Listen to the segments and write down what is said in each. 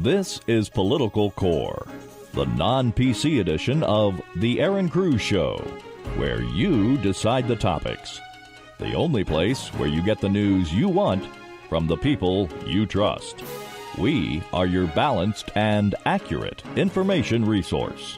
This is Political Core, the non-PC edition of The Aaron Cruz Show, where you decide the topics. The only place where you get the news you want from the people you trust. We are your balanced and accurate information resource.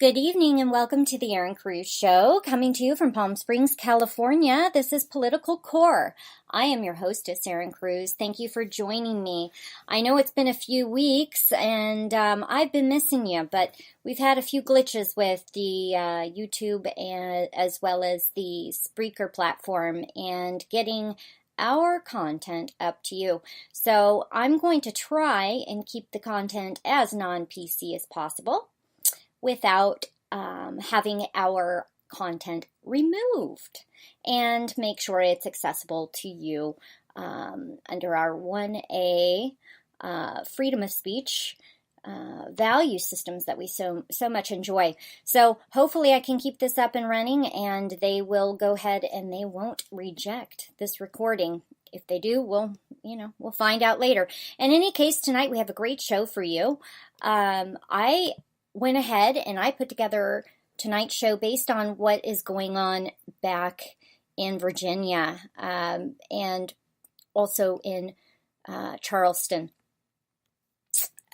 Good evening and welcome to the Aaron Cruz Show, coming to you from Palm Springs, California. This is Political Core. I am your hostess, Aaron Cruz. Thank you for joining me. I know it's been a few weeks and I've been missing you, but we've had a few glitches with the YouTube and as well as the Spreaker platform and getting our content up to you. So I'm going to try and keep the content as non-PC as possible, without having our content removed, and make sure it's accessible to you under our 1A freedom of speech value systems that we so much enjoy. So hopefully I can keep this up and running, and they will go ahead and they won't reject this recording. If they do, we'll find out later. In any case, tonight we have a great show for you. I went ahead and I put together tonight's show based on what is going on back in Virginia and also in Charleston.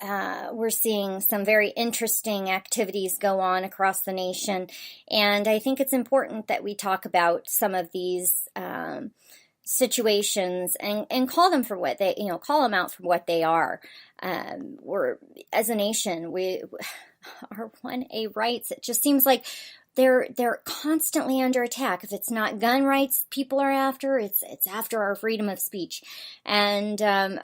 We're seeing some very interesting activities go on across the nation, and I think it's important that we talk about some of these situations and call them for what they, call them out for what they are. We're, as a nation, our 1A rights, it just seems like they're constantly under attack. If it's not gun rights people are after, it's after our freedom of speech. And I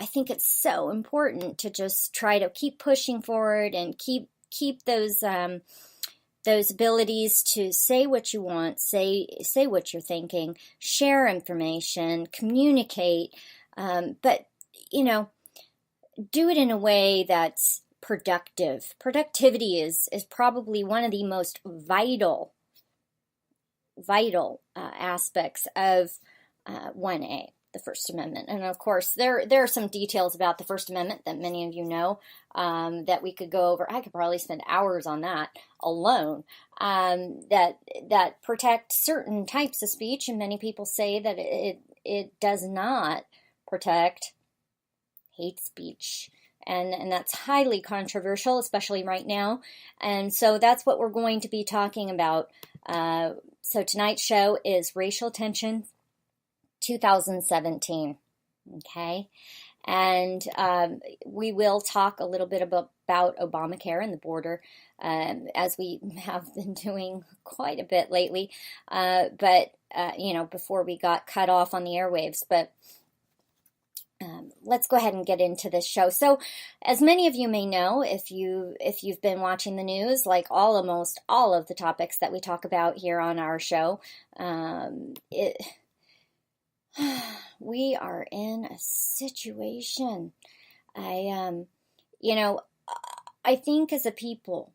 think it's so important to just try to keep pushing forward and keep those abilities to say what you want, say what you're thinking, share information, communicate, but do it in a way that's productive. Productivity is probably one of the most vital aspects of 1A, the First Amendment. And of course, there are some details about the First Amendment that many of you know that we could go over. I could probably spend hours on that alone. That protect certain types of speech, and many people say that it does not protect hate speech. And that's highly controversial, especially right now. And so that's what we're going to be talking about. So tonight's show is Racial Tension 2017. Okay? And we will talk a little bit about Obamacare and the border, as we have been doing quite a bit lately. Before we got cut off on the airwaves. But let's go ahead and get into this show. So, as many of you may know, if you've been watching the news, like almost all of the topics that we talk about here on our show, we are in a situation. I think as a people,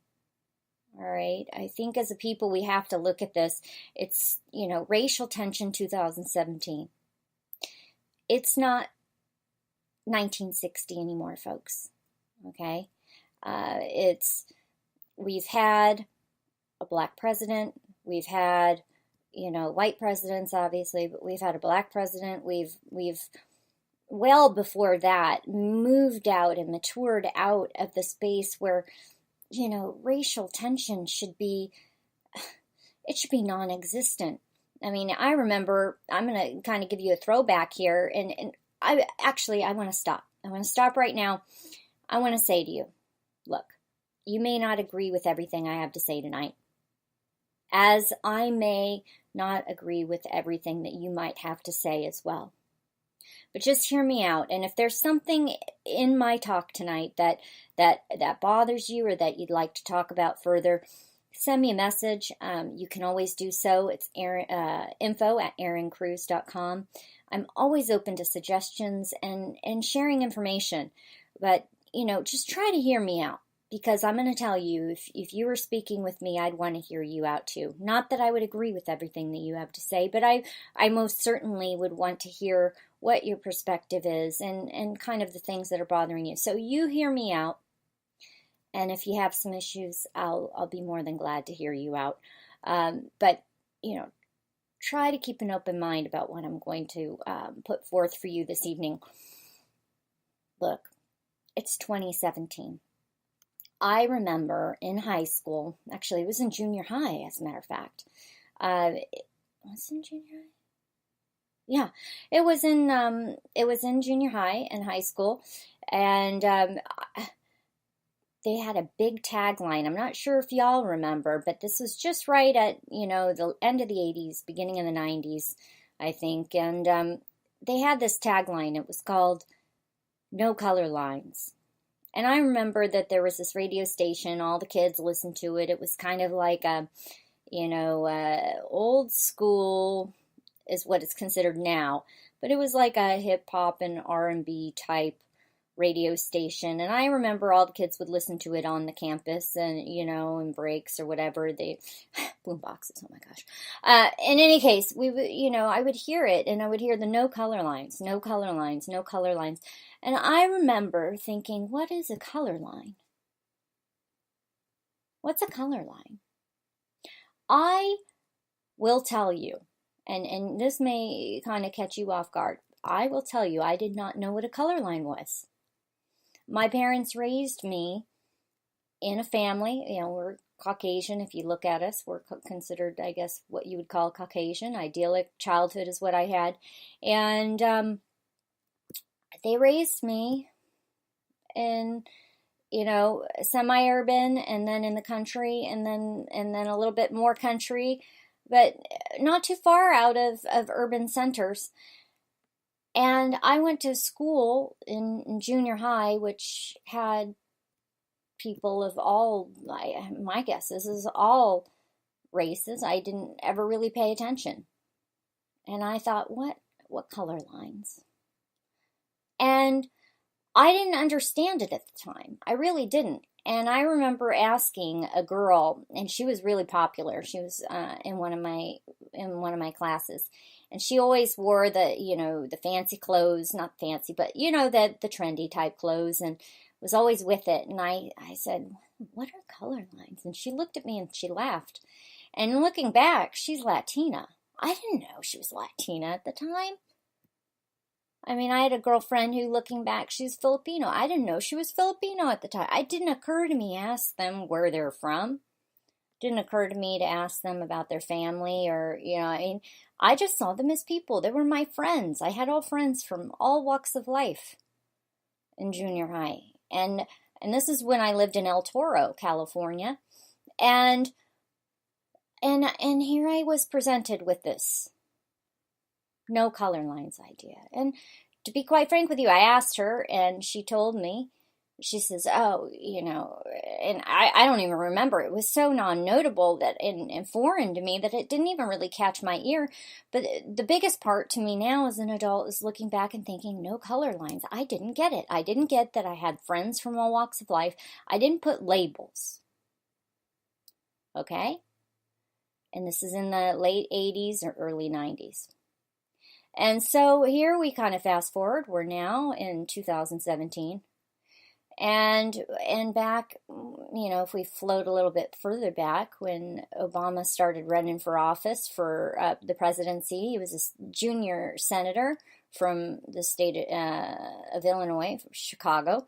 all right, we have to look at this. It's, Racial Tension 2017. It's not 1960 anymore, folks. Okay? We've had a black president. We've had, white presidents, obviously, but we've had a black president. We've well before that moved out and matured out of the space where, racial tension should be non-existent. I mean, I remember, I'm going to kind of give you a throwback here, and I want to stop. I want to stop right now. I want to say to you, look, you may not agree with everything I have to say tonight, as I may not agree with everything that you might have to say as well. But just hear me out. And if there's something in my talk tonight that bothers you or that you'd like to talk about further, send me a message. You can always do so. It's info@aaroncruz.com. I'm always open to suggestions and sharing information. But, just try to hear me out. because I'm going to tell you, if you were speaking with me, I'd want to hear you out too. Not that I would agree with everything that you have to say, but I most certainly would want to hear what your perspective is and kind of the things that are bothering you. So you hear me out, and if you have some issues, I'll be more than glad to hear you out. But, try to keep an open mind about what I'm going to put forth for you this evening. Look, it's 2017. I remember in high school, actually it was in junior high, as a matter of fact. Was it in junior high? Yeah, it was in junior high and high school, and they had a big tagline. I'm not sure if y'all remember, but this was just right at, the end of the 80s, beginning of the 90s, I think, and they had this tagline. It was called "No Color Lines." And I remember that there was this radio station, all the kids listened to it. It was kind of like old school is what it's considered now. But it was like a hip hop and R&B type radio station. And I remember all the kids would listen to it on the campus and, in breaks or whatever. Boom boxes, oh my gosh. In any case, we would, I would hear it and I would hear the no color lines, no color lines, no color lines. And I remember thinking, what is a color line? What's a color line? I will tell you, and this may kind of catch you off guard. I will tell you, I did not know what a color line was. My parents raised me in a family, we're Caucasian. If you look at us, we're considered, I guess, what you would call Caucasian. Idyllic childhood is what I had. And they raised me in, semi-urban and then in the country and then a little bit more country, but not too far out of urban centers. And I went to school in junior high, which had people of all, my guess is all races. I didn't ever really pay attention. And I thought, what color lines? And I didn't understand it at the time. I really didn't. And I remember asking a girl, and she was really popular. She was in one of my classes, and she always wore the fancy clothes, not fancy, but the trendy type clothes, and was always with it. And I said, "What are color lines?" And she looked at me and she laughed. And looking back, she's Latina. I didn't know she was Latina at the time. I mean, I had a girlfriend who, looking back, she's Filipino. I didn't know she was Filipino at the time. It didn't occur to me to ask them where they're from. It didn't occur to me to ask them about their family or, I just saw them as people. They were my friends. I had all friends from all walks of life in junior high. And this is when I lived in El Toro, California. And here I was presented with this no color lines idea. And to be quite frank with you, I asked her and she told me, she says, and I don't even remember. It was so non-notable that and foreign to me that it didn't even really catch my ear. But the biggest part to me now as an adult is looking back and thinking, no color lines. I didn't get it. I didn't get that I had friends from all walks of life. I didn't put labels. Okay? And this is in the late 80s or early 90s. And so here we kind of fast forward. We're now in 2017. And back, if we float a little bit further back, when Obama started running for office for the presidency, he was a junior senator from the state of Illinois, from Chicago,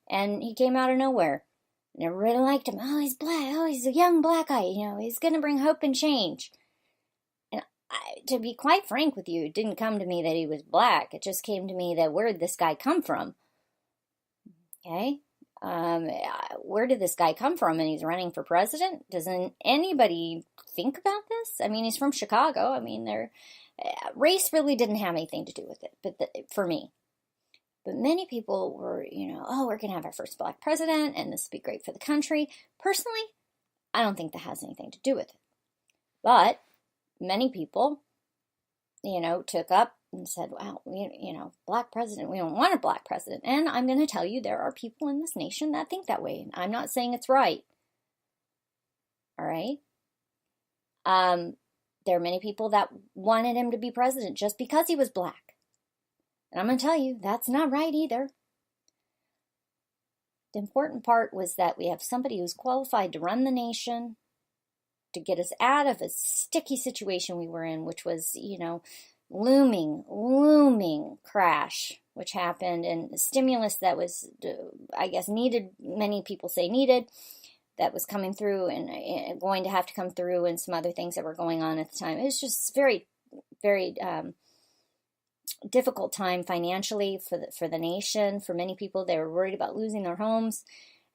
and he came out of nowhere. And everybody liked him. Oh, he's black. Oh, he's a young black guy. He's going to bring hope and change. And to be quite frank with you, it didn't come to me that he was black. It just came to me that where did this guy come from? Okay, where did this guy come from? And he's running for president? Doesn't anybody think about this? I mean, he's from Chicago. I mean, race really didn't have anything to do with it, but for me. But many people were, we're going to have our first black president, and this will be great for the country. Personally, I don't think that has anything to do with it. But many people, took up and said, well, black president, we don't want a black president. And I'm going to tell you, there are people in this nation that think that way. I'm not saying it's right. All right. There are many people that wanted him to be president just because he was black. And I'm going to tell you, that's not right either. The important part was that we have somebody who's qualified to run the nation, to get us out of a sticky situation we were in, which was, looming crash, which happened, and stimulus that was, I guess, needed, many people say needed, that was coming through and going to have to come through, and some other things that were going on at the time. It was just very, very difficult time financially for the nation. For many people, they were worried about losing their homes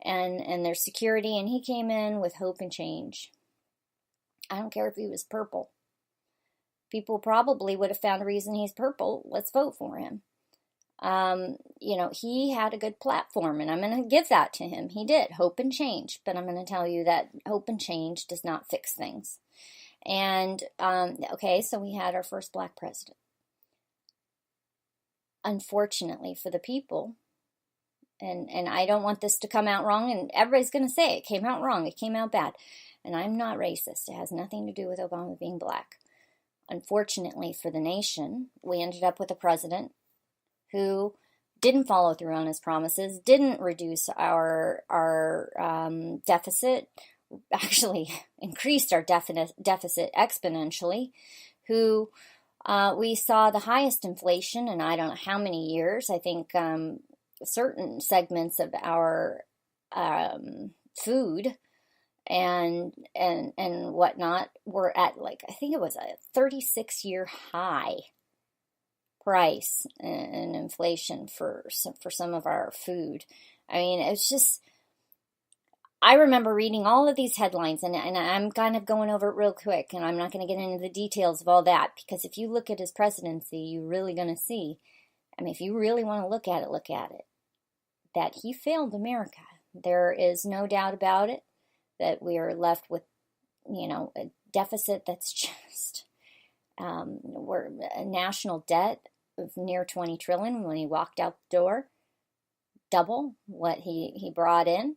and their security, and he came in with hope and change. I don't care if he was purple. People probably would have found a reason he's purple. Let's vote for him. He had a good platform, and I'm going to give that to him. He did, hope and change. But I'm going to tell you that hope and change does not fix things. And, so we had our first black president. Unfortunately for the people, and I don't want this to come out wrong, and everybody's going to say it came out wrong, it came out bad. And I'm not racist. It has nothing to do with Obama being black. Unfortunately for the nation, we ended up with a president who didn't follow through on his promises, didn't reduce our deficit, actually increased our deficit exponentially, who we saw the highest inflation in I don't know how many years. I think certain segments of our food and whatnot were at, like, I think it was a 36-year high price and inflation for some of our food. I mean, it's just, I remember reading all of these headlines, and I'm kind of going over it real quick, and I'm not going to get into the details of all that, because if you look at his presidency, you're really going to see, I mean, if you really want to look at it, that he failed America. There is no doubt about it, that we are left with, a deficit that's just, we're a national debt of near 20 trillion when he walked out the door, double what he brought in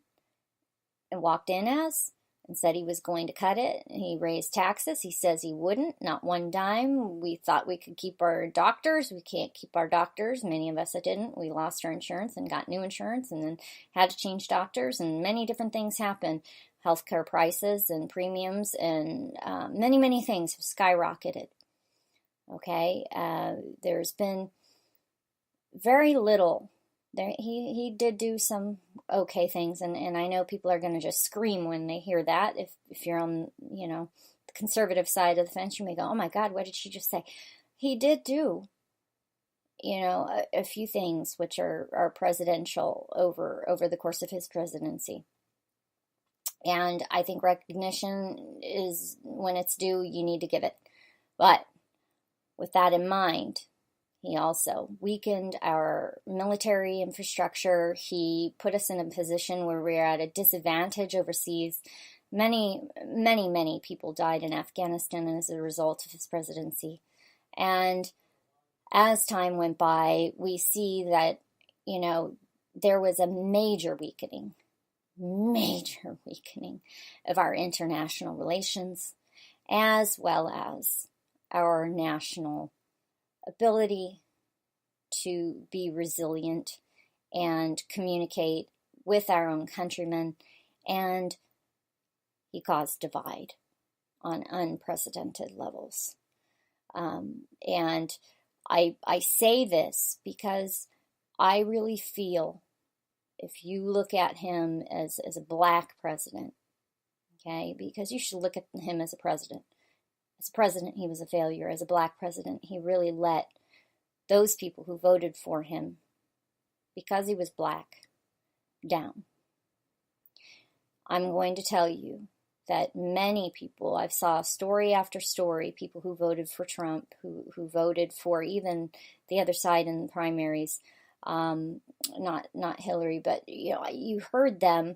and walked in as, and said he was going to cut it. He raised taxes. He says he wouldn't, not one dime. We thought we could keep our doctors. We can't keep our doctors. Many of us that didn't. We lost our insurance and got new insurance, and then had to change doctors, and many different things happened. Healthcare prices and premiums and many, many things have skyrocketed. Okay, there's been very little. He did do some okay things, and I know people are going to just scream when they hear that. If you're on, the conservative side of the fence, you may go, oh my God, what did she just say? He did do, a few things which are presidential over the course of his presidency. And I think recognition is, when it's due, you need to give it. But with that in mind, he also weakened our military infrastructure. He put us in a position where we are at a disadvantage overseas. Many, many, many people died in Afghanistan as a result of his presidency. And as time went by, we see that, there was a major weakening of our international relations, as well as our national ability to be resilient and communicate with our own countrymen. And he caused divide on unprecedented levels. And I say this because I really feel, if you look at him as a black president, okay, because you should look at him as a president. As a president, he was a failure. As a black president, he really let those people who voted for him, because he was black, down. I'm going to tell you that many people, I saw story after story, people who voted for Trump, who voted for even the other side in the primaries, not Hillary, but you heard them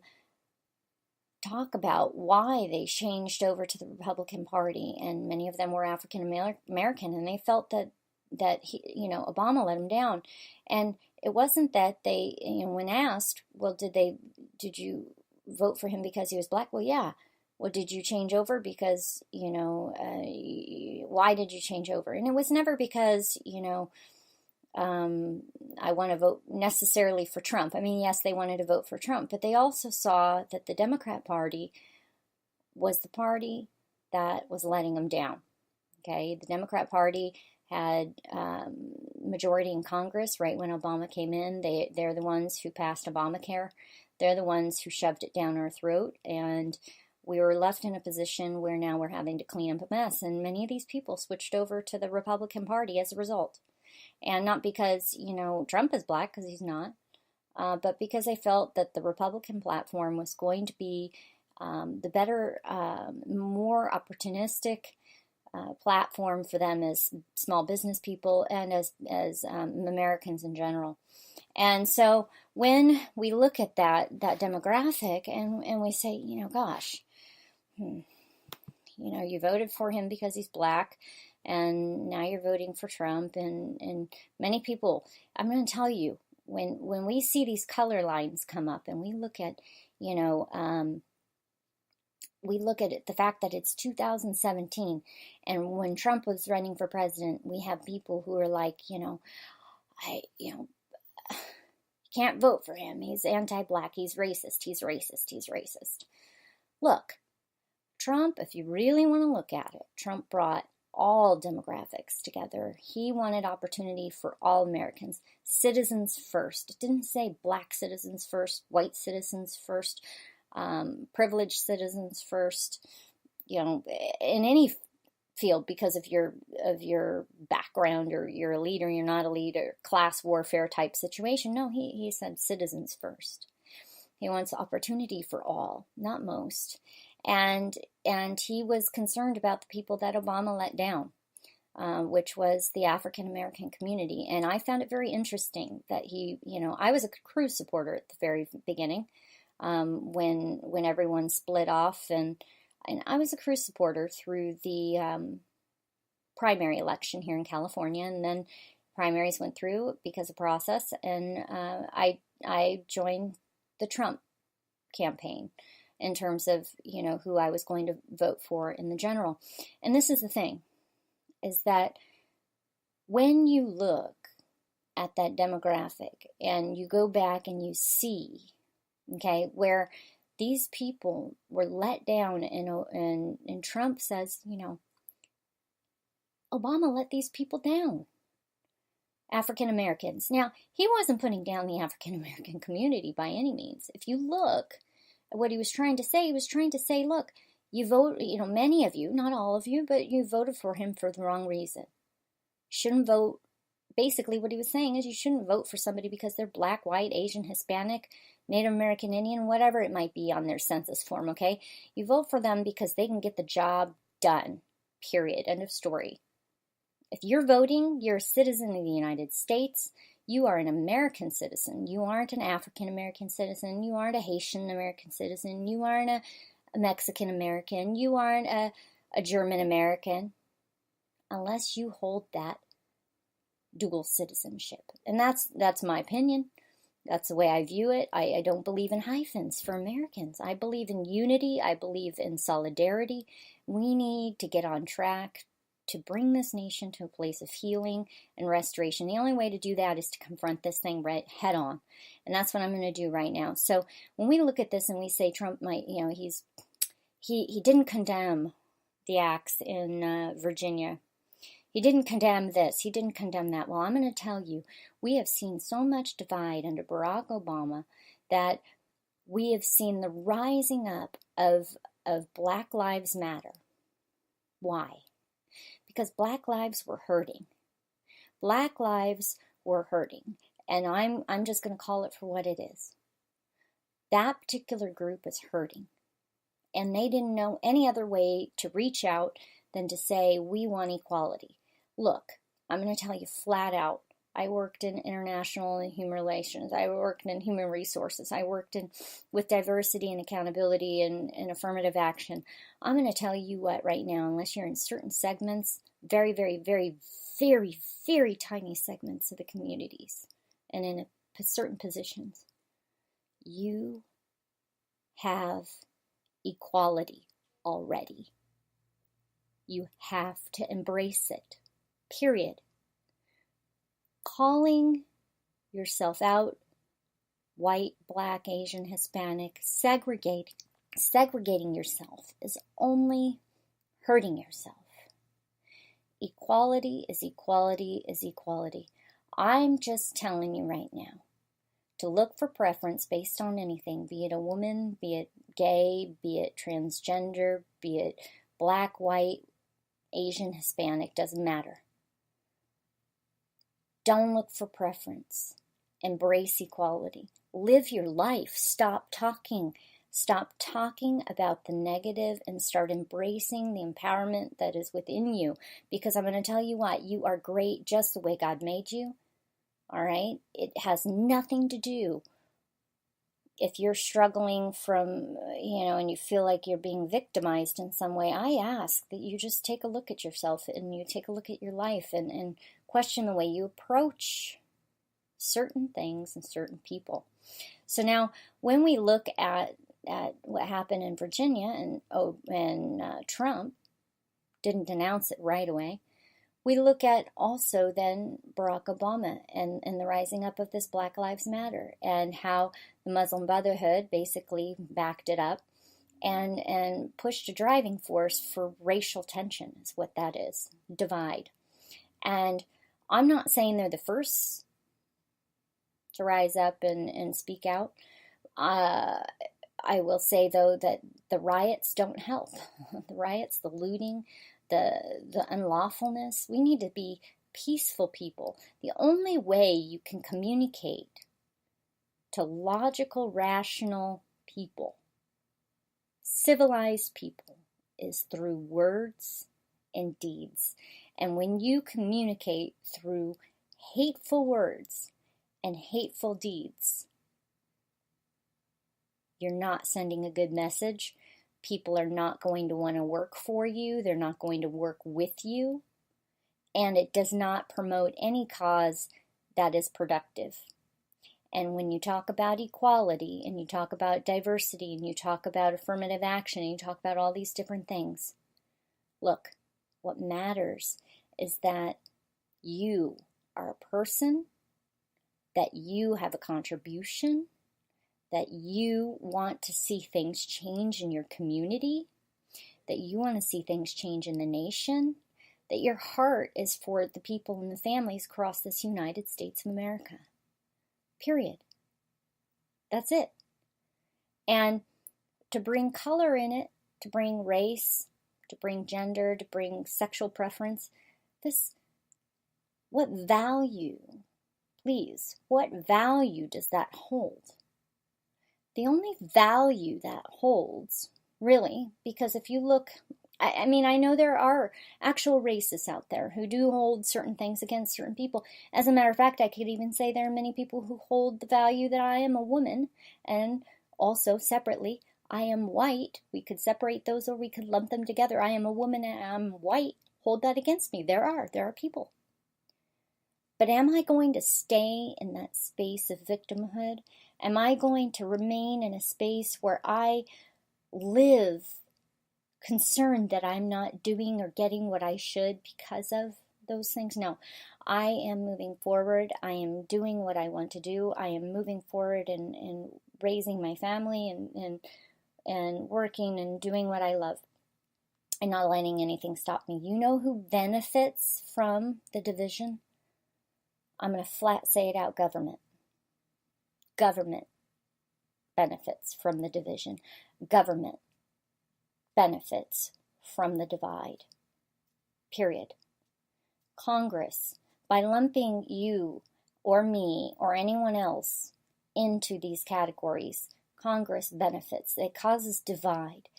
talk about why they changed over to the Republican Party, and many of them were African American, and they felt that Obama let him down. And it wasn't that they, when asked, well, did you vote for him because he was black? Well, yeah. Well, did you change over because, why did you change over? And it was never because, I want to vote necessarily for Trump. I mean, yes, they wanted to vote for Trump, but they also saw that the Democrat Party was the party that was letting them down. Okay, the Democrat Party had majority in Congress right when Obama came in. They're the ones who passed Obamacare. They're the ones who shoved it down our throat, and we were left in a position where now we're having to clean up a mess. And many of these people switched over to the Republican Party as a result. And not because, Trump is black, because he's not, but because they felt that the Republican platform was going to be the better, more opportunistic platform for them as small business people and as Americans in general. And so when we look at that demographic and we say, gosh, you voted for him because he's black, and now you're voting for Trump, and many people, I'm going to tell you, when we see these color lines come up and we look at, the fact that it's 2017, and when Trump was running for president, we have people who are like, can't vote for him. He's anti-black. He's racist. He's racist. He's racist. Look, Trump, if you really want to look at it, Trump brought all demographics together. He wanted opportunity for all Americans. Citizens first. It didn't say black citizens first, white citizens first, privileged citizens first, in any field because of your background, or you're elite or you're not elite, or class warfare type situation. No, he said citizens first. He wants opportunity for all, not most. And he was concerned about the people that Obama let down, which was the African American community. And I found it very interesting that I was a Cruz supporter at the very beginning, when everyone split off, and I was a Cruz supporter through the primary election here in California, and then primaries went through because of process, and I joined the Trump campaign in terms of, who I was going to vote for in the general. And this is the thing, is that when you look at that demographic and you go back and you see, okay, where these people were let down, and Trump says, Obama let these people down. African Americans. Now, he wasn't putting down the African American community by any means. If you look at what he was trying to say, look, you vote, many of you, not all of you, but you voted for him for the wrong reason. Shouldn't vote. Basically, what he was saying is you shouldn't vote for somebody because they're black, white, Asian, Hispanic, Native American, Indian, whatever it might be on their census form, okay? You vote for them because they can get the job done, period, end of story. If you're voting, you're a citizen of the United States. You are an American citizen. You aren't an African American citizen. You aren't a Haitian American citizen. You aren't a Mexican American. You aren't a German American, unless you hold that dual citizenship. And that's my opinion. That's the way I view it. I don't believe in hyphens for Americans. I believe in unity. I believe in solidarity. We need to get on track to bring this nation to a place of healing and restoration. The only way to do that is to confront this thing right head on. And that's what I'm going to do right now. So when we look at this and we say Trump might, he didn't condemn the acts in Virginia. He didn't condemn this. He didn't condemn that. Well, I'm going to tell you, we have seen so much divide under Barack Obama that we have seen the rising up of Black Lives Matter. Why? Because Black lives were hurting. Black lives were hurting. And I'm just going to call it for what it is. That particular group is hurting. And they didn't know any other way to reach out than to say, we want equality. Look, I'm going to tell you flat out, I worked in international and human relations. I worked in human resources. I worked with diversity and accountability and affirmative action. I'm going to tell you what right now, unless you're in certain segments, very, very, very, very, very tiny segments of the communities and in certain positions. You have equality already. You have to embrace it. Period. Calling yourself out, white, black, Asian, Hispanic, segregating yourself is only hurting yourself. Equality is equality is equality. I'm just telling you right now to look for preference based on anything, be it a woman, be it gay, be it transgender, be it black, white, Asian, Hispanic, doesn't matter. Don't look for preference. Embrace equality. Live your life. Stop talking. Stop talking about the negative and start embracing the empowerment that is within you. Because I'm going to tell you what, you are great just the way God made you. All right? It has nothing to do if you're struggling from, and you feel like you're being victimized in some way. I ask that you just take a look at yourself and you take a look at your life and question the way you approach certain things and certain people. So now, when we look at what happened in Virginia and Trump didn't denounce it right away, we look at also then Barack Obama and the rising up of this Black Lives Matter and how the Muslim Brotherhood basically backed it up and pushed a driving force for racial tension is what that is, divide. And I'm not saying they're the first to rise up and speak out. I will say, though, that the riots don't help. The riots, the looting, the unlawfulness. We need to be peaceful people. The only way you can communicate to logical, rational people, civilized people, is through words and deeds. And when you communicate through hateful words and hateful deeds, you're not sending a good message. People are not going to want to work for you. They're not going to work with you. And it does not promote any cause that is productive. And when you talk about equality, and you talk about diversity, and you talk about affirmative action, and you talk about all these different things, look, what matters is that you are a person, that you have a contribution, that you want to see things change in your community, that you want to see things change in the nation, that your heart is for the people and the families across this United States of America. Period. That's it. And to bring color in it, to bring race, to bring gender, to bring sexual preference, what value, please, what value does that hold? The only value that holds, really, because if you look, I mean, I know there are actual racists out there who do hold certain things against certain people. As a matter of fact, I could even say there are many people who hold the value that I am a woman, and also separately, I am white. We could separate those or we could lump them together. I am a woman and I'm white. Hold that against me. There are people. But am I going to stay in that space of victimhood? Am I going to remain in a space where I live concerned that I'm not doing or getting what I should because of those things? No, I am moving forward. I am doing what I want to do. I am moving forward and raising my family and working and doing what I love and not letting anything stop me. You know who benefits from the division? I'm going to flat say it out, government. Government benefits from the division. Government benefits from the divide. Period. Congress, by lumping you or me or anyone else into these categories, Congress benefits. It causes divide.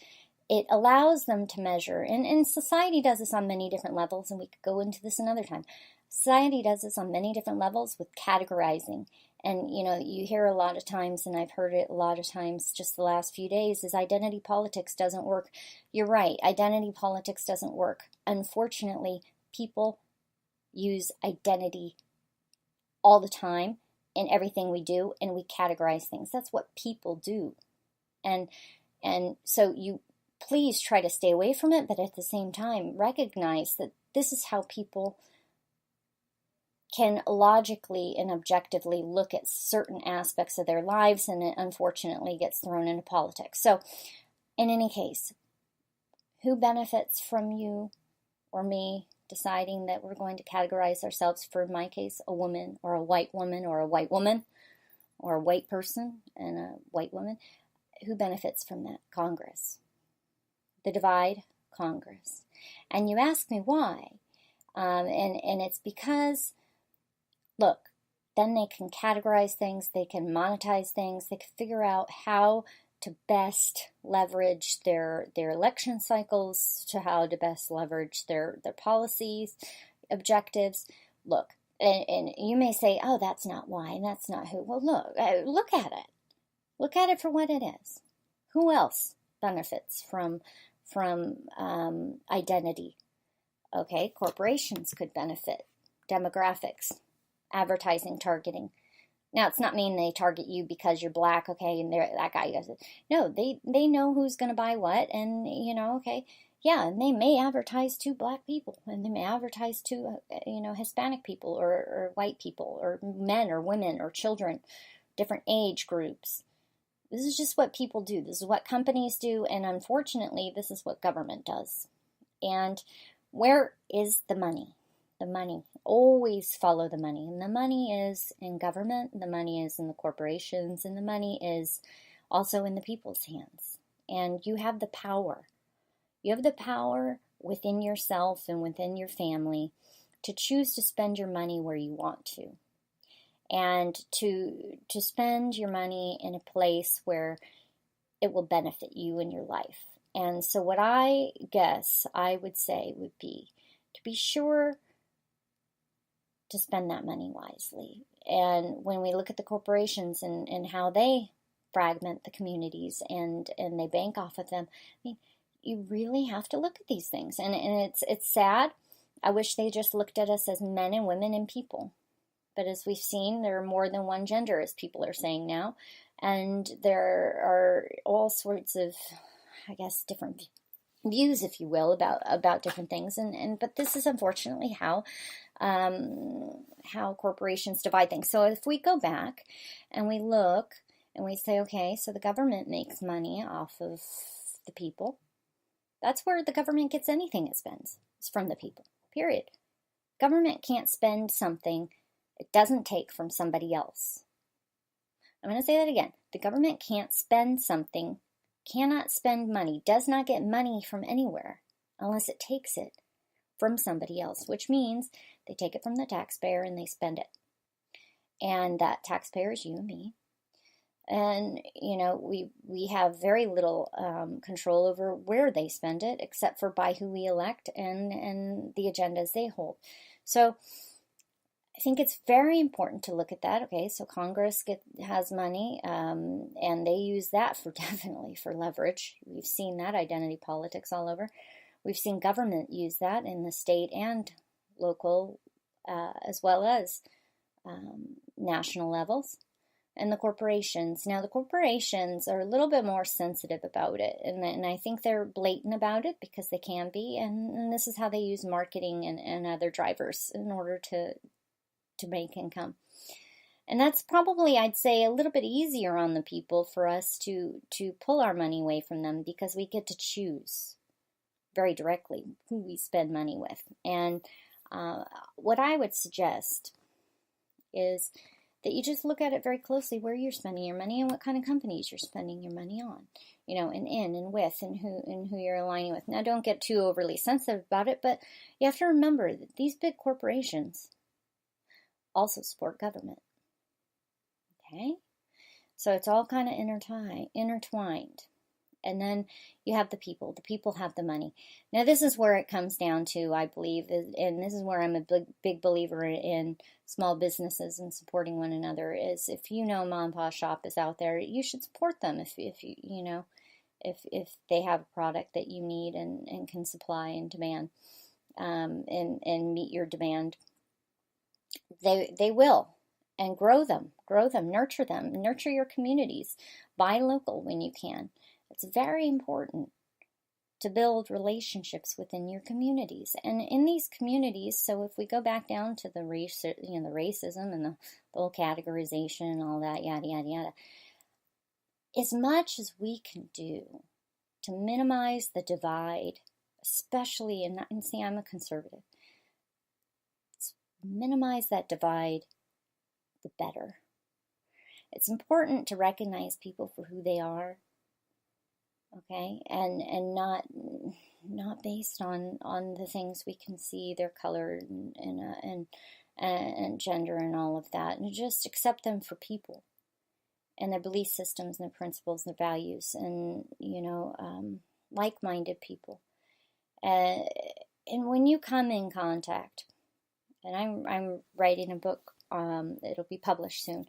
It allows them to measure, and society does this on many different levels, and we could go into this another time. Society does this on many different levels with categorizing. And, you hear a lot of times, and I've heard it a lot of times just the last few days, is identity politics doesn't work. You're right, identity politics doesn't work. Unfortunately, people use identity all the time in everything we do, and we categorize things. That's what people do. And so you please try to stay away from it, but at the same time recognize that this is how people can logically and objectively look at certain aspects of their lives, and it unfortunately gets thrown into politics. So in any case, who benefits from you or me deciding that we're going to categorize ourselves, for in my case, a woman or a white woman or a white woman or a white person and a white woman? Who benefits from that? Congress. The divide, Congress. And you ask me why. And it's because, look, then they can categorize things, they can monetize things, they can figure out how to best leverage their election cycles, to how to best leverage their policies, objectives. Look, and you may say, oh, that's not why, and that's not who. Well, look at it. Look at it for what it is. Who else benefits from identity? Okay, corporations could benefit. Demographics, advertising, targeting. Now, it's not mean they target you because you're black, okay, and that guy does it. No, they know who's going to buy what, and, okay, yeah, and they may advertise to black people, and they may advertise to, Hispanic people, or white people, or men, or women, or children, different age groups. This is just what people do. This is what companies do, and unfortunately, this is what government does. And where is the money? The money. Always follow the money. And the money is in government, the money is in the corporations, and the money is also in the people's hands. And you have the power. You have the power within yourself and within your family to choose to spend your money where you want to. And to spend your money in a place where it will benefit you in your life. And so what I guess I would say would be to be sure to spend that money wisely. And when we look at the corporations and how they fragment the communities and they bank off of them, I mean, you really have to look at these things. And it's sad. I wish they just looked at us as men and women and people. But as we've seen, there are more than one gender, as people are saying now. And there are all sorts of, I guess, different views, if you will, about different things. But this is unfortunately how corporations divide things. So if we go back and we look and we say, okay, so the government makes money off of the people. That's where the government gets anything it spends. It's from the people, period. Government can't spend something it doesn't take from somebody else. I'm going to say that again. The government can't spend something, cannot spend money, does not get money from anywhere unless it takes it from somebody else, which means they take it from the taxpayer and they spend it. And that taxpayer is you and me. And, we have very little control over where they spend it, except for by who we elect and the agendas they hold. So I think it's very important to look at that. Okay, so Congress has money, and they use that definitely for leverage. We've seen that identity politics all over. We've seen government use that in the state and local, as well as national levels. And the corporations. Now, the corporations are a little bit more sensitive about it, and I think they're blatant about it because they can be, and this is how they use marketing and other drivers in order to make income. And that's probably, I'd say, a little bit easier on the people for us to pull our money away from them, because we get to choose very directly who we spend money with. And what I would suggest is that you just look at it very closely, where you're spending your money and what kind of companies you're spending your money on, and in and with, and who you're aligning with. Now, don't get too overly sensitive about it, but you have to remember that these big corporations also support government. Okay? So it's all kind of intertwined. And then you have the people. The people have the money. Now, this is where it comes down to, I believe, and this is where I'm a big believer in small businesses and supporting one another, is if mom and pop shop is out there, you should support them if they have a product that you need and can supply and demand, and meet your demand. they will. And grow them, nurture your communities, buy local when you can. It's very important to build relationships within your communities. And in these communities, so if we go back down to the race, the racism and the whole categorization and all that, yada, yada, yada, as much as we can do to minimize the divide, especially, and see, I'm a conservative, minimize that divide, the better. It's important to recognize people for who they are, okay, and not based on the things we can see, their color and gender and all of that, and just accept them for people and their belief systems and their principles and their values, and like-minded people. And when you come in contact, and I'm writing a book, it'll be published soon,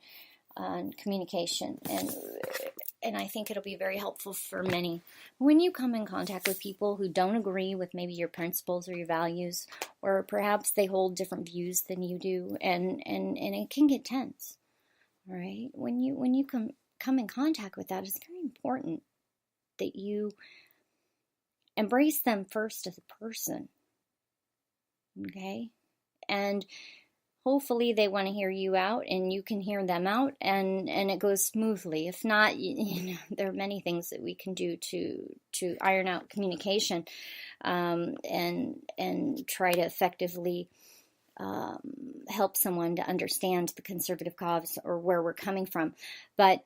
on communication, and I think it'll be very helpful for many. When you come in contact with people who don't agree with maybe your principles or your values, or perhaps they hold different views than you do, and it can get tense. All right, when you come in contact with that, it's very important that you embrace them first as a person. Okay, and hopefully they want to hear you out and you can hear them out, and it goes smoothly. If not, there are many things that we can do to iron out communication, and try to effectively help someone to understand the conservative cause or where we're coming from. But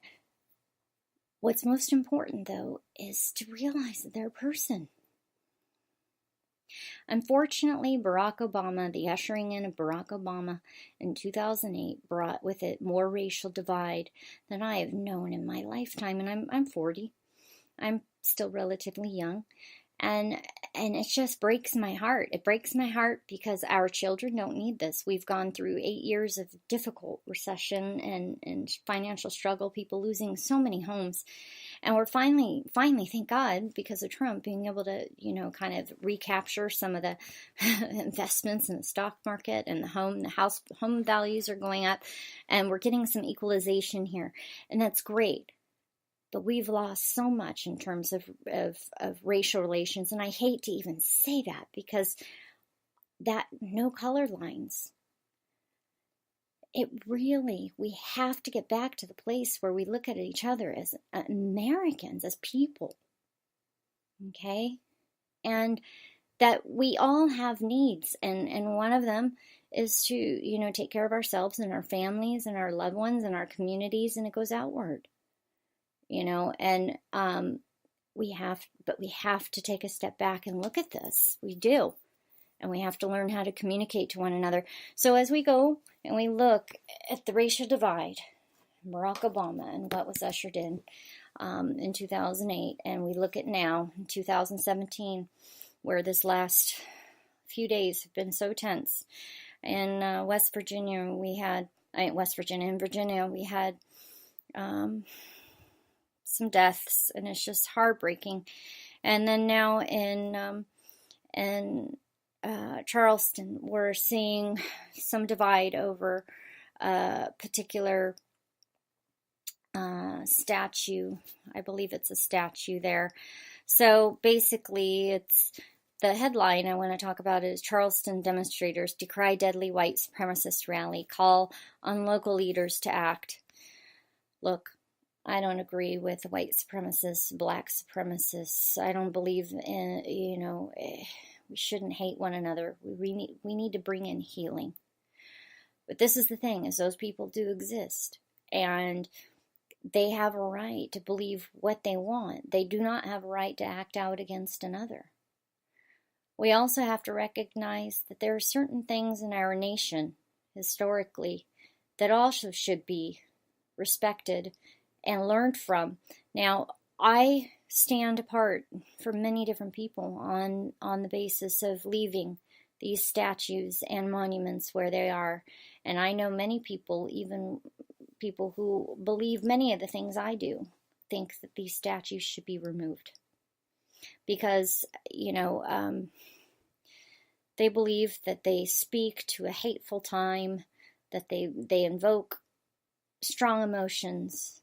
what's most important, though, is to realize that they're a person. Unfortunately, the ushering in of Barack Obama in 2008 brought with it more racial divide than I have known in my lifetime. And I'm 40. I'm still relatively young. And it just breaks my heart. It breaks my heart because our children don't need this. We've gone through 8 years of difficult recession and financial struggle, people losing so many homes. And we're finally, thank God, because of Trump, being able to, kind of recapture some of the investments in the stock market, and home values are going up, and we're getting some equalization here. And that's great. But we've lost so much in terms of racial relations. And I hate to even say that, because that no color lines. We have to get back to the place where we look at each other as Americans, as people. Okay? And that we all have needs. And one of them is to, take care of ourselves and our families and our loved ones and our communities, and it goes outward. And we have to take a step back and look at this. We do. And we have to learn how to communicate to one another. So as we go and we look at the racial divide, Barack Obama and what was ushered in 2008, and we look at now in 2017, where this last few days have been so tense. In Virginia, we had some deaths, and it's just heartbreaking. And then now in Charleston, we're seeing some divide over a particular statue. I believe it's a statue there. So basically, it's the headline I want to talk about is Charleston demonstrators decry deadly white supremacist rally, call on local leaders to act. Look, I don't agree with white supremacists, black supremacists. I don't believe in, we shouldn't hate one another. We need to bring in healing. But this is the thing, is those people do exist. And they have a right to believe what they want. They do not have a right to act out against another. We also have to recognize that there are certain things in our nation, historically, that also should be respected and learned from. Now, I stand apart from many different people on the basis of leaving these statues and monuments where they are. And I know many people, even people who believe many of the things I do, think that these statues should be removed. Because, they believe that they speak to a hateful time, that they invoke strong emotions.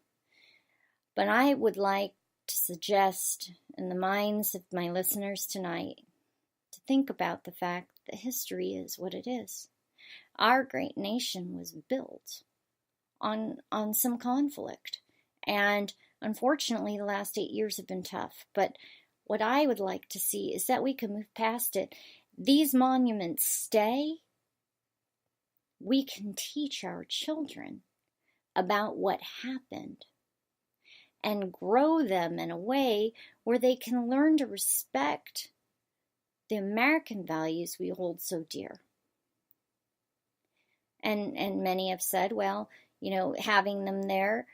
But I would like to suggest in the minds of my listeners tonight to think about the fact that history is what it is. Our great nation was built on some conflict, and unfortunately the last 8 years have been tough. But what I would like to see is that we can move past it. These monuments stay. We can teach our children about what happened and grow them in a way where they can learn to respect the American values we hold so dear. And many have said, well, having them there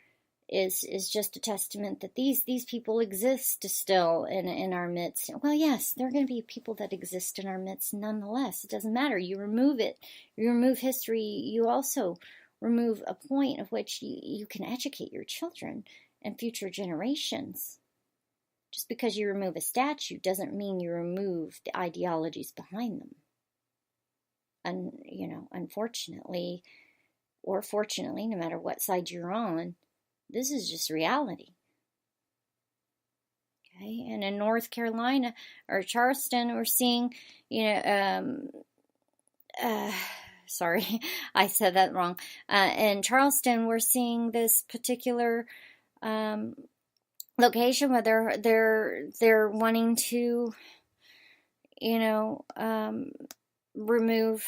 is just a testament that these people exist still in our midst. Well, yes, there are going to be people that exist in our midst nonetheless. It doesn't matter. You remove it. You remove history. You also remove a point of which you can educate your children and future generations. Just because you remove a statue doesn't mean you remove the ideologies behind them. And, unfortunately, or fortunately, no matter what side you're on, this is just reality. Okay, and in North Carolina or Charleston, we're seeing, sorry, I said that wrong. In Charleston, we're seeing this particular location where they're wanting to, remove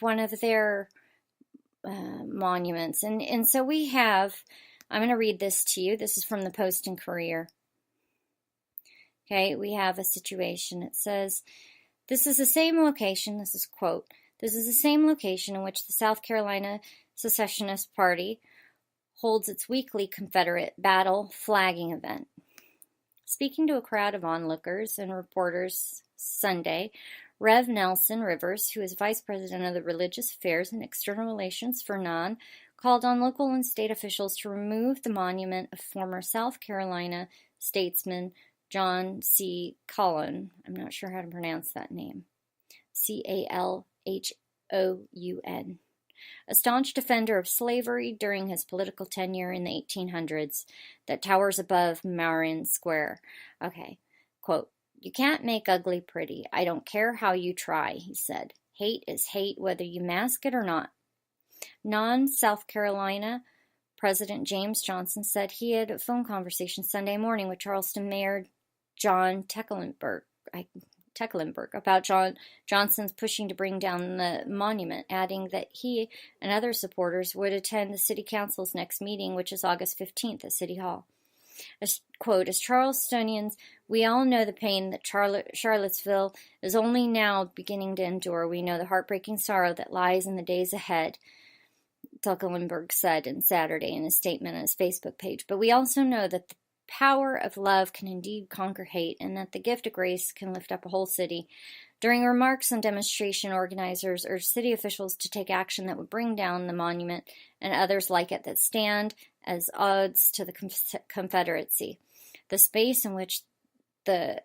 one of their monuments, and so we have. I'm going to read this to you. This is from the Post and Courier. Okay, we have a situation. It says, this is the same location, this is quote, this is the same location in which the South Carolina Secessionist Party holds its weekly Confederate battle flagging event. Speaking to a crowd of onlookers and reporters Sunday, Rev. Nelson Rivers, who is Vice President of the Religious Affairs and External Relations for NON, called on local and state officials to remove the monument of former South Carolina statesman John C. Calhoun. I'm not sure how to pronounce that name. Calhoun. A staunch defender of slavery during his political tenure in the 1800s that towers above Marin Square. Okay, quote, "You can't make ugly pretty. I don't care how you try," he said. "Hate is hate whether you mask it or not." Non-South Carolina President James Johnson said he had a phone conversation Sunday morning with Charleston Mayor John Tecklenburg about Johnson's pushing to bring down the monument, adding that he and other supporters would attend the City Council's next meeting, which is August 15th at City Hall. As Charlestonians, we all know the pain that Charlottesville is only now beginning to endure. We know the heartbreaking sorrow that lies in the days ahead, Tecklenburg said on Saturday in a statement on his Facebook page. But we also know that the power of love can indeed conquer hate, and that the gift of grace can lift up a whole city. During remarks on demonstration, organizers urged city officials to take action that would bring down the monument and others like it that stand as odds to the Confederacy. The space in which the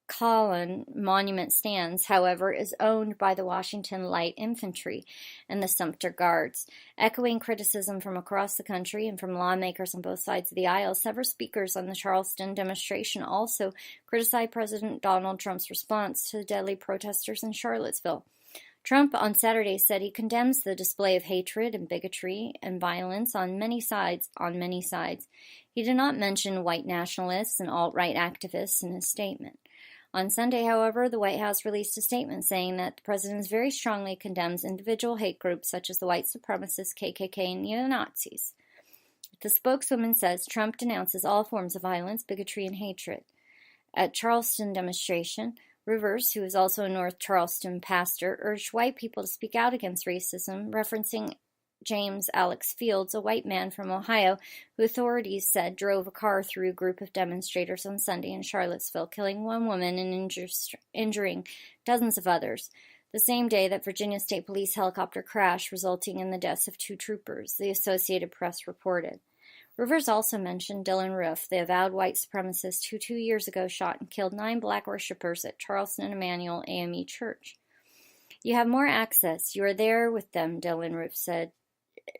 Calhoun Monument stands, however, is owned by the Washington Light Infantry and the Sumter Guards. Echoing criticism from across the country and from lawmakers on both sides of the aisle, several speakers on the Charleston demonstration also criticized President Donald Trump's response to the deadly protesters in Charlottesville. Trump on Saturday said he condemns the display of hatred and bigotry and violence on many sides. He did not mention white nationalists and alt-right activists in his statement. On Sunday, however, the White House released a statement saying that the president very strongly condemns individual hate groups such as the white supremacist KKK and neo-Nazis. The spokeswoman says Trump denounces all forms of violence, bigotry, and hatred. At Charleston demonstration, Rivers, who is also a North Charleston pastor, urged white people to speak out against racism, referencing James Alex Fields, a white man from Ohio, who authorities said drove a car through a group of demonstrators on Sunday in Charlottesville, killing one woman and injuring dozens of others, the same day that Virginia State Police helicopter crashed, resulting in the deaths of 2 troopers, the Associated Press reported. Rivers also mentioned Dylan Roof, the avowed white supremacist who 2 years ago shot and killed 9 black worshippers at Charleston Emmanuel AME Church. You have more access. You are there with them, Dylan Roof said.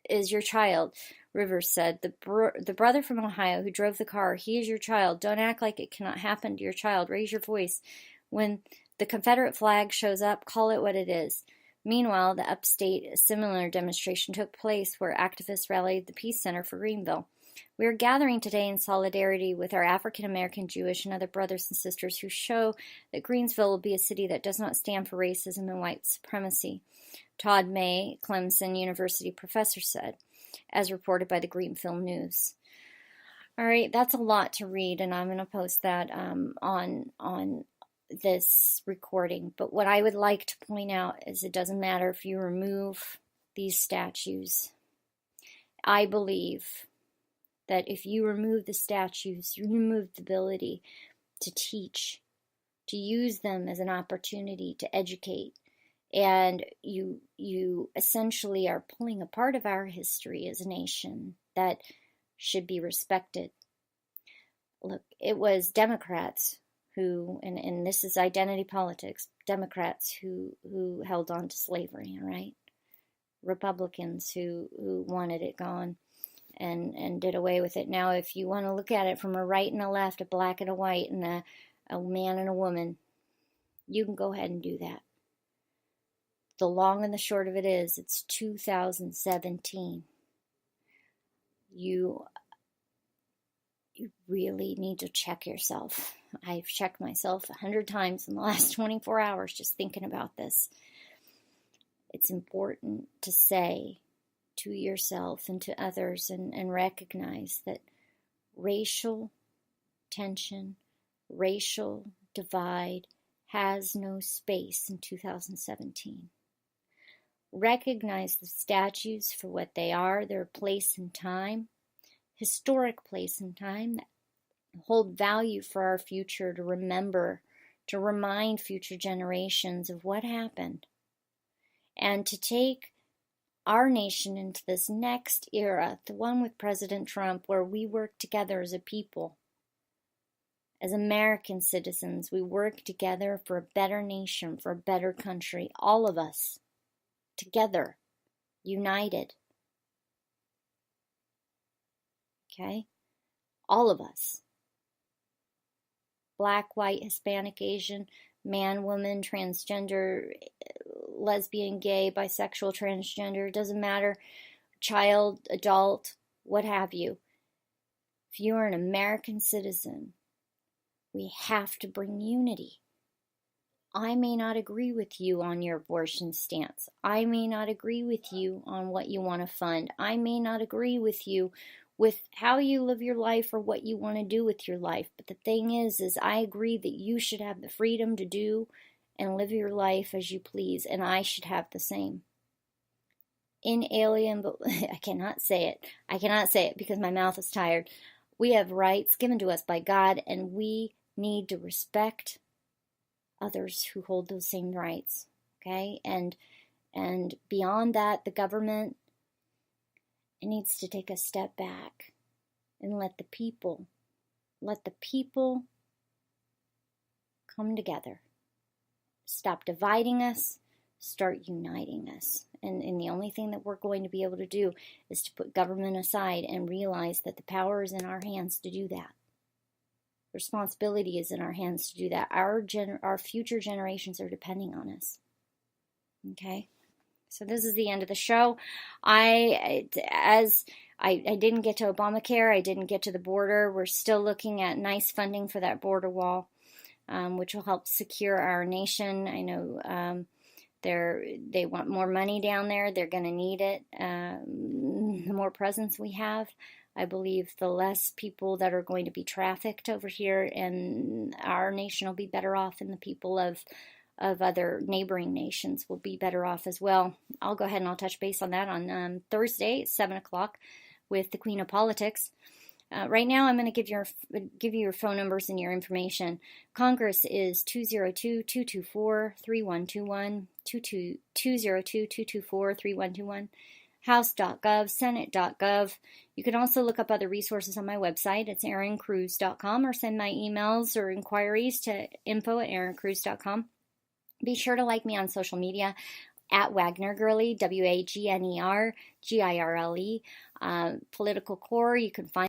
Is your child, Rivers said. The brother from Ohio who drove the car, he is your child. Don't act like it cannot happen to your child. Raise your voice. When the Confederate flag shows up, call it what it is. Meanwhile, the upstate, a similar demonstration took place where activists rallied at the Peace Center for Greenville. We are gathering today in solidarity with our African American, Jewish, and other brothers and sisters who show that Greensville will be a city that does not stand for racism and white supremacy, Todd May, Clemson University professor, said, as reported by the Greenville News. All right, that's a lot to read, and I'm going to post that on this recording. But what I would like to point out is it doesn't matter if you remove these statues. I believe that if you remove the statues, you remove the ability to teach, to use them as an opportunity to educate, and you essentially are pulling a part of our history as a nation that should be respected. Look, it was Democrats who, and this is identity politics, Democrats who held on to slavery, all right? Republicans who wanted it gone and did away with it. Now, if you want to look at it from a right and a left, a black and a white, and a man and a woman, you can go ahead and do that. The long and the short of it is, it's 2017. You really need to check yourself. I've checked myself 100 times in the last 24 hours just thinking about this. It's important to say to yourself and to others and recognize that racial tension, racial divide has no space in 2017. Recognize the statues for what they are, their place in time, historic place in time that hold value for our future, to remember, to remind future generations of what happened, and to take our nation into this next era, the one with President Trump, where we work together as a people. As American citizens, we work together for a better nation, for a better country, all of us, together, united. Okay? All of us. Black, white, Hispanic, Asian, man, woman, transgender, lesbian, gay, bisexual, transgender, doesn't matter, child, adult, what have you. If you are an American citizen, we have to bring unity. I may not agree with you on your abortion stance. I may not agree with you on what you want to fund. I may not agree with you with how you live your life or what you want to do with your life. But the thing is I agree that you should have the freedom to do and live your life as you please, and I should have the same. Inalienable, I cannot say it because my mouth is tired. We have rights given to us by God, and we need to respect others who hold those same rights, okay? And beyond that, the government, it needs to take a step back and let the people come together. Stop dividing us, start uniting us. And the only thing that we're going to be able to do is to put government aside and realize that the power is in our hands to do that. Responsibility is in our hands to do that. Our future generations are depending on us. Okay? So this is the end of the show. I didn't get to Obamacare. I didn't get to the border. We're still looking at nice funding for that border wall, which will help secure our nation. I know they want more money down there. They're going to need it. The more presence we have, I believe the less people that are going to be trafficked over here, and our nation will be better off, and the people of other neighboring nations will be better off as well. I'll go ahead and I'll touch base on that on Thursday at 7 o'clock with the Queen of Politics. Right now, I'm going to give you your phone numbers and your information. Congress is 202-224-3121, 202-224-3121. House.gov, Senate.gov. You can also look up other resources on my website. It's erinCruz.com, or send my emails or inquiries to info@erinCruz.com. Be sure to like me on social media at Wagner Girlie, WAGNER GIRLE. Political Core, you can find